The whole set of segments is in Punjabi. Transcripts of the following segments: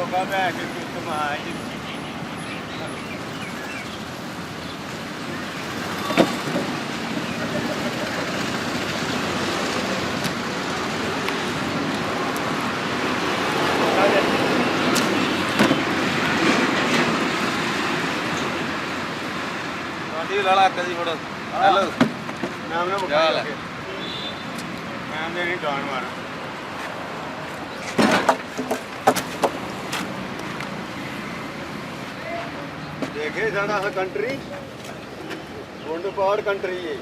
ਹੋਗਾ ਮੈਂ ਕਿ ਕਮਾਈ ਲਾਲਾ ਕਦੀ ਫੜੋ ਹੈਲੋ ਨਾਮ ਨਾ ਮੁਕਾ ਕੇ ਨਾਮ ਦੇ ਨਹੀਂ ਡਾਣ ਮਾਰ ਦੇਖੇ ਸਾਡਾ ਕੰਟਰੀ ਗੁੰਡ ਪਾੜ ਕੰਟਰੀ ਹੈ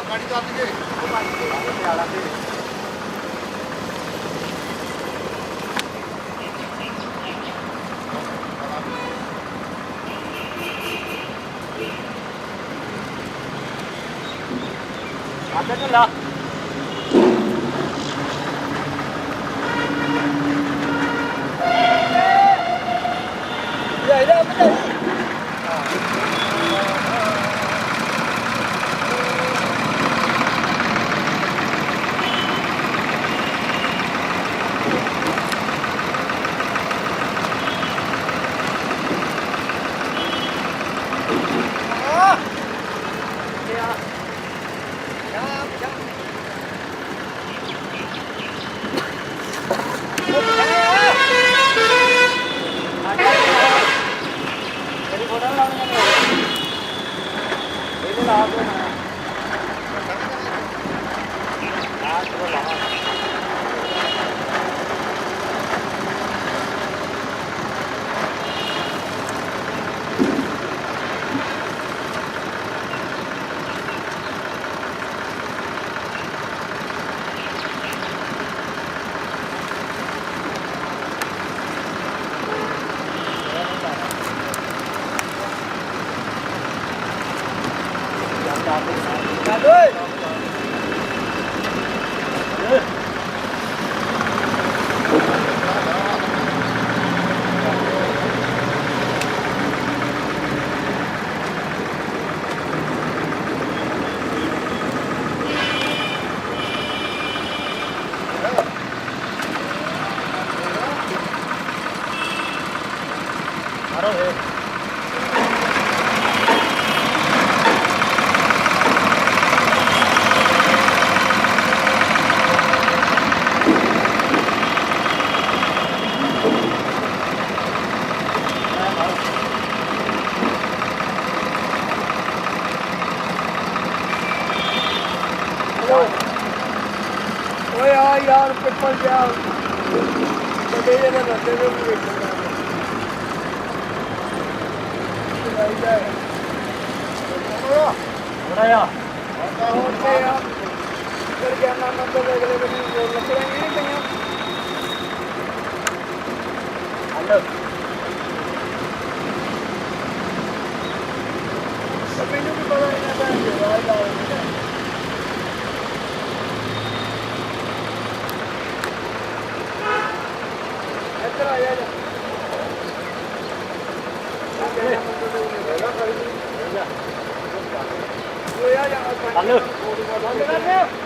गाड़ी तो आती है आते तो ला यार पिपल क्या बड़े जगह रहते हुए भी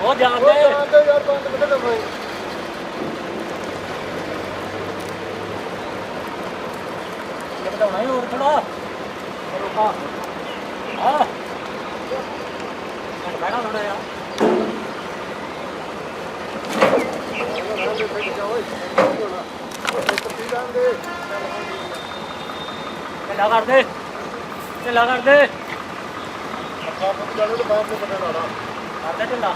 ਉਹ ਜਾਂਦੇ ਯਾਰ ਬੰਦ ਕਿੱਥੇ ਕਰਨਾ ਲਾਉਣਾ ਹੈ ਹੋਰ ਥੋੜਾ ਰੋਕਾ ਹਾਂ ਬੈਠਾ ਥੋੜਾ ਯਾਰ ਢਿੱਲਾ ਕਰ ਦੇ ਢਿੱਲਾ ਕਰ ਦੇ ਆਪਾਂ ਜਾਣੇ ਤਾਂ ਬਾਹਰ ਨੂੰ ਪਤਾ ਲਾਣਾ ਕਰ ਦੇ ਢਿੱਲਾ